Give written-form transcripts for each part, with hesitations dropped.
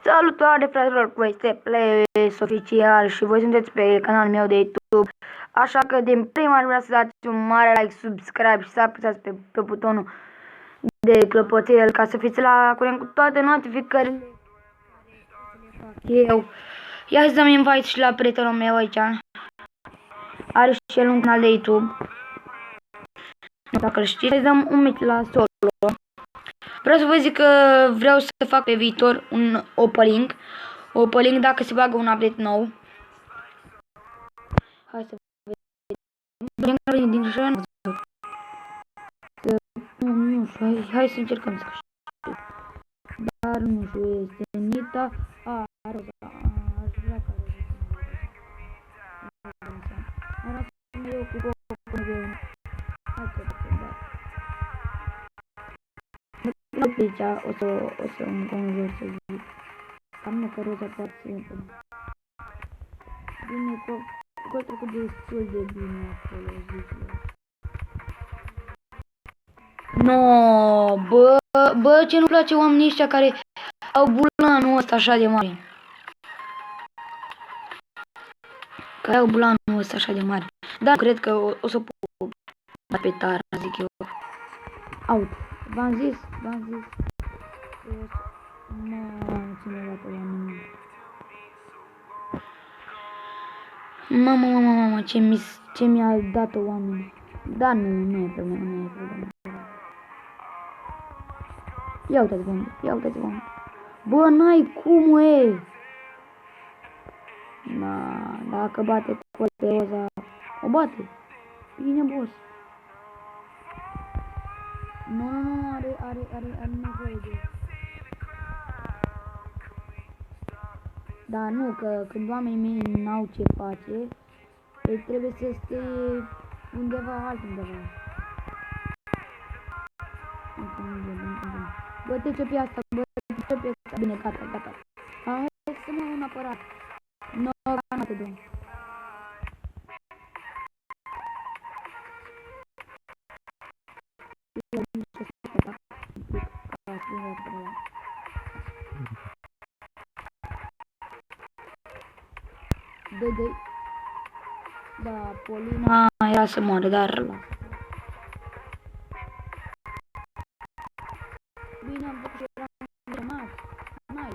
Salutare fraților, cu voi este Playlist oficial și voi sunteți pe canalul meu de YouTube. Așa că din prima vreau să dați un mare like, subscribe și să apăsați pe butonul de clopoțel ca să fiți la curent cu toate notificările eu. Ia să-mi invite și la prietenul meu aici. Are și el un canal de YouTube. Dacă îl știți, să dăm un mic la solo. Vreau să vă zic că vreau să fac pe viitor un opening dacă se bagă un update nou. Hai să vedem din jön. Nu știu, hai să încercăm să câștigăm. Dar nu știu, este Nita. Roza, aș vrea ca Roza. Arată eu cu copul de... Hai să vedem, da. Nu pe aici, o să îmi conjur să zic. Cam că Roza poate să intre. Bine, că trecut destul de bine acolo, zic eu. No, bă, ce nu place oamenii ăștia care au bulanul ăsta așa de mare. Care au bulanul ăsta așa de mare. Da, cred că o să pot pe tara, zic eu. Out. V-am zis. Mamă, ce mi-a dat oamenii. Mamă, ce mi-a dat oamenii. Da, nu e problemă, Ia uitați, bă. Bă, n-ai cum, e. Na, dacă bate cu pe Roza, o bate. Bine, boss. Nu, are nevoie de... Da, nu, că când oamenii mei n-au ce face, ei trebuie să stea undeva altundeva. Bă, trece pe asta, Bine, gata. Hai să mă un apărat. Nu, gata, te dăm. Da, Polina era să moare, dar... Bine, am făcut și eram nice.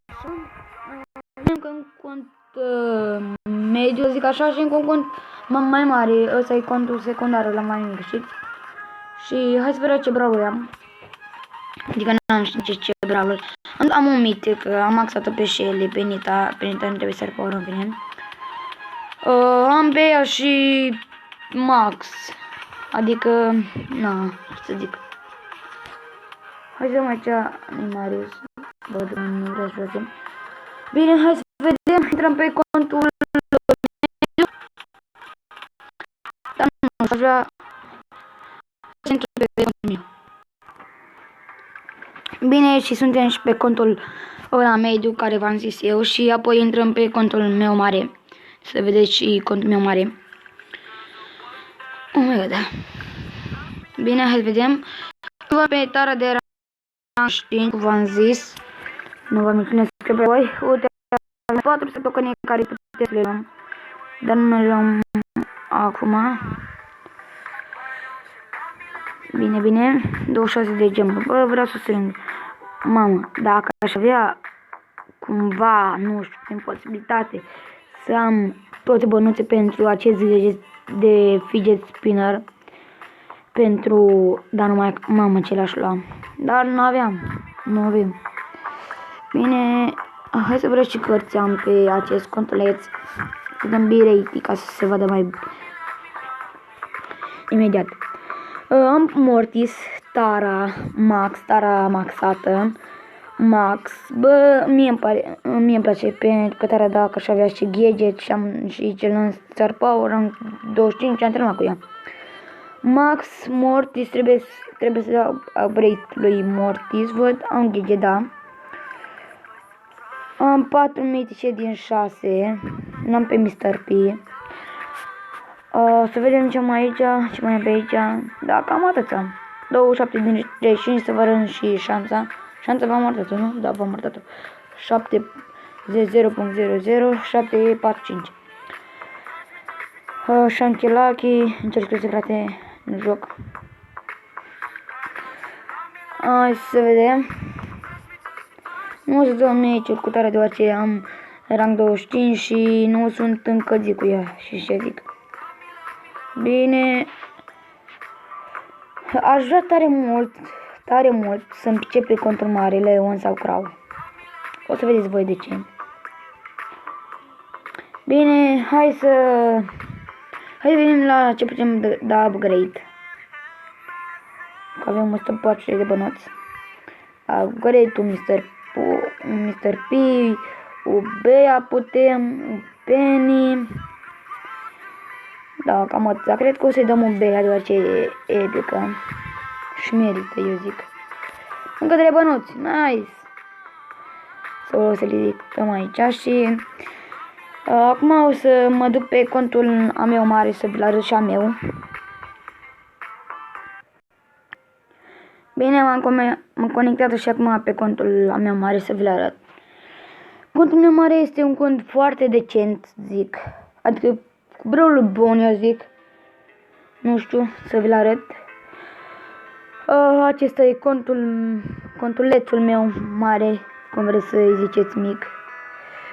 Așa, încă un cont mediu, zic așa, și încă un cont mai mare. Ăsta e contul secundar la mai mic, știți? Și hai să vedem ce brawler am. Adică n-am știut ce brawler. Am un mitic, am maxat-o pe Shelly, pe Nita nu trebuie să repără în fine. Am pe ea și Max. Adică, na, să zic. Hai să vedem aici, Marius. Văd, nu vreau să vedem. Bine, hai să vedem, intrăm pe contul mediu. Dar nu, aș vrea să intru pe contul meu. Bine, și suntem și pe contul ăla mediu care v-am zis eu și apoi intrăm pe contul meu mare. Să vedeți și contul meu mare. Oh my god, da. Bine, hai să vedem. Pe tara de rang știind, v-am zis. Nu vă mulțumesc pe voi. Uite, 400 tokeni care puteți le luăm. Dar nu le luăm acum. Bine, 26 de gemuri. Bă, vreau să strâng. Mamă, dacă aș avea cumva, nu știu, prin posibilitate să am toate bănuțe pentru acest de fidget spinner, dar numai, mamă, ce l-aș lua. Dar nu avem. Bine, hai să vreau și cărți am pe acest contuleț. Să dăm B-rating ca să se vadă mai imediat. Am Mortis, Tara maxată. Max, bă, mie îmi place pentru că Tara, dacă aș avea și gadget și cel Star Power, am 25, am terminat cu ea. Max, Mortis, trebuie să dau upgrade lui Mortis, văd, am gadget, da. Am 4 mitice din 6, n-am pe Mr. P. Să vedem ce mai aici, ce mai e pe aici, da, cam atât am. 27 din 35 să vă arăt și șansa. Șansa v-am arătat-o, nu? Da, v-am arătat-o. 7.0.00 745. Shankilaki, încerc scuze frate, nu joc. Hai să vedem. Nu o să dau meci cu tare deoarece am rang 25 și nu sunt încălzit cu ea și ce zic. Bine. Aș vrea tare mult să-mi pice pe contul mare, Leon sau Crow. O să vedeți voi de ce. Bine, hai să vedem la ce putem da upgrade. Că avem 140 de bănuți. Upgrade-ul Mr. P, Ubea putem, Penny. Da, cam atâta. Cred că o să-i dăm Ubea deoarece e epică. Și merită, eu zic. Încă 3 bănuți, nice. O să le ridicăm aici și acum o să mă duc pe contul a meu mare să vi-l arăt și a meu. Bine, m-am conectat și acum pe contul a meu mare să vi-l arăt. Contul meu mare este un cont foarte decent, zic. Adică cu breul bun, eu zic. Nu știu, să vi-l arăt. Acesta e contulețul meu mare, cum vreți să-i ziceți mic.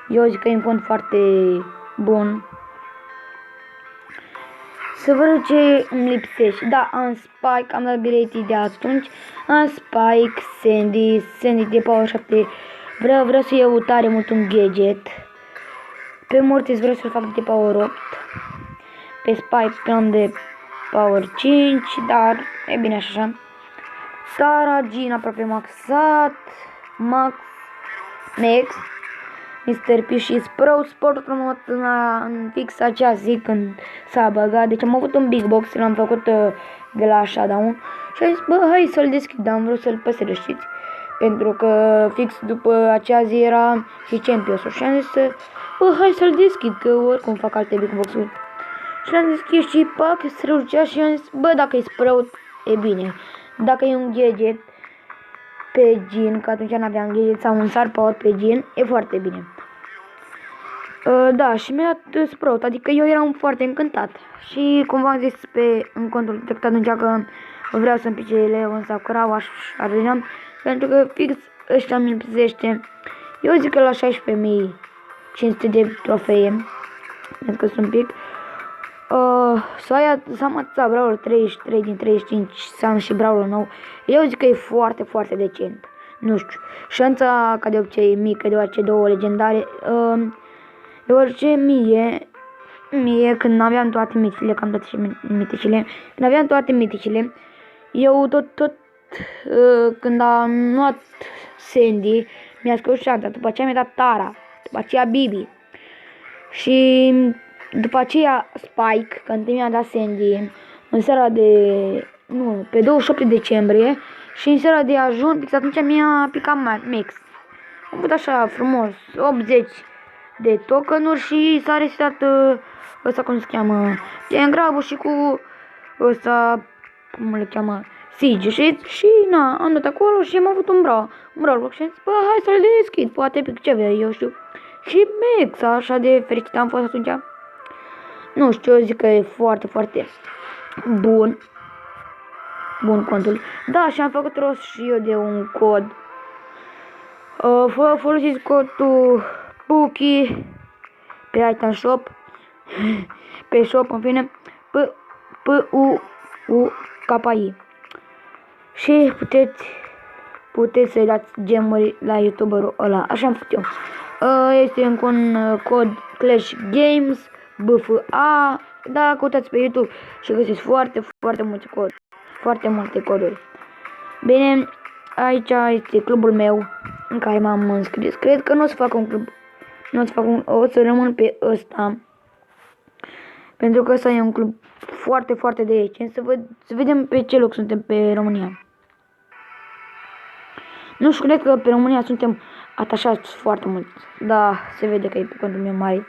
Eu zic că e un cont foarte bun. Să vă arăt ce îmi lipsește. Da, am Spike, am dat biletii de atunci. Am Spike, Sandy de Power 7. Vreau să iau tare mult un gadget. Pe Mortis vreau să-l fac de Power 8. Pe Spike am de Power 5, dar e bine așa. Tara, Jean aproape maxat. Max, Mr. P și Sprout Sport am luat în fix acea zi când s-a băgat. Deci am avut un big box, l-am făcut de la Showdown și am zis, bă, hai să-l deschid, am vrut să-l păstrez, știți? Pentru că fix după acea zi era și Champions-ul și am zis, bă, hai să-l deschid, că oricum fac alte big box-uri. Și l-am deschis și pac, strălucea și am zis, bă, dacă e Sprout, e bine. Dacă e un gadget pe Jean, că atunci n-aveam gadget, sau un Star Power pe Jean, e foarte bine. Da, și mi-a dat Sprout, adică eu eram foarte încântat. Și cum v-am zis în contul trecut atunci că vreau să-mi pice Leon sau Crow, așa pentru că fix ăștia mi-l pisește. Eu zic că la 16.500 de trofee, pentru că sunt un pic. S-a matat Brawler 33 din 35, să am și Brawler nou. Eu zic că e foarte, foarte decent. Nu știu, șansa ca de obicei e mică, deoarece două legendare. Deoarece mie când aveam toate miticile, că am toate și miticile, când aveam toate miticile, eu tot când am luat Sandy, mi-a scăzut șansa, după aceea mi-a dat Tara, după aceea Bibi și după aceea Spike, când mi-a dat Sandy în seara pe 28 decembrie și în seara de ajun, fix atunci mi-a picat Max. Am avut așa frumos, 80 de tokenuri și s-a resetat ăsta, cum se cheamă, Engravu și cu ăsta, cum le cheamă, Siege și na, am dat acolo și am avut un brawl și am zis, bă, hai să-l deschid, poate pic ce vrea, eu știu. Și Max, așa de fericit am fost atunci. Nu știu, eu zic că e foarte, foarte bun contul. Da, și am făcut rost și eu de un cod. Folosiți codul Puki pe item shop, pe shop, în fine, P-U-U-K-I. Și puteți să-i dați gemuri la youtuberul ăla. Așa am făcut eu. Este încă un cod Clash Games BFA. Da, căutați pe YouTube și găsiți foarte multe coduri. Bine, aici este clubul meu în care m-am înscris. Cred că nu o să fac un club, o să rămân pe ăsta, pentru că ăsta e un club foarte decent. Să vedem pe ce loc suntem pe România. Nu știu, cred că pe România suntem atașați foarte mult. Da, se vede că e pe contul meu mare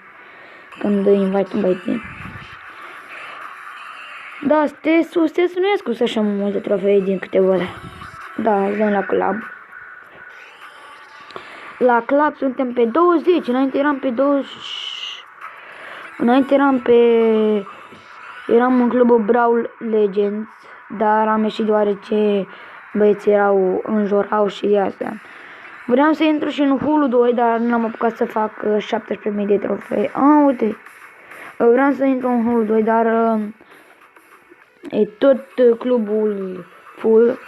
când invite băieții. Da, te sunuiesc cu să așa multe trofee din câteva ore. Da, dăm la club. La club suntem pe 20, înainte eram pe 20. Înainte eram în clubul Brawl Legends, dar am ieșit deoarece băieții înjurau și de asta. Vreau să intru și în Hulu 2, dar nu am apucat să fac 17.000 de trofei. Uite. Vreau să intru în Hulu 2, dar e tot clubul full.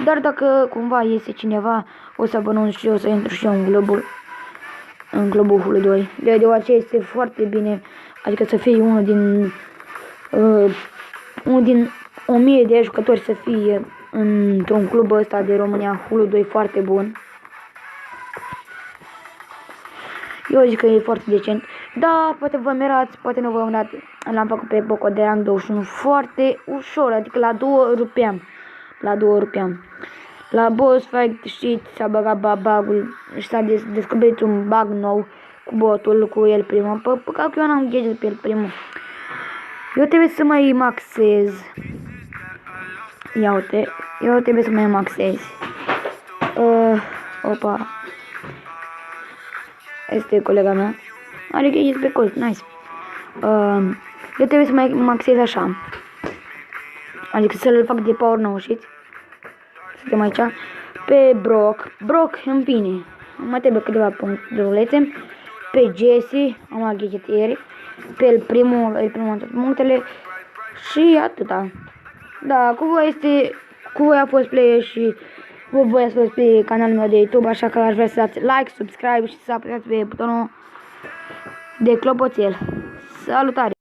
Dar dacă cumva iese cineva, o să vă anunț și eu să intru și eu în clubul Hulu 2. Deoarece este foarte bine, adică să fii unul din 1000 de jucători să fie într-un club ăsta de România, Hulu 2, foarte bun. Eu zic că e foarte decent. Da, poate vă mirați, poate nu vă mirați. L-am făcut pe Boco de rang 21 foarte ușor, adică la 2 rupeam. La boss fight, știți, s-a băgat bug-ul și s-a descoperit un bug nou cu botul, cu el primul. Păcat că eu n-am gadget pe el primul. Eu trebuie să mai maxez. Ia uite, eu trebuie să mai maxez. Opa. Este colega mea. Are gadget pe colt, nice. Eu trebuie să mai maxez așa. Adică să-l fac de power 9, știți? Suntem aici. Pe Brock în bine. Mai trebuie câteva puncte. Pe Jesse, am la gadgetieri. Pe el primul în toate punctele. Și atâta. Da, cu voi a fost Player și cu voi ați fost pe canalul meu de YouTube, așa că aș vrea să dați like, subscribe și să apăsați pe butonul de clopoțel. Salutare!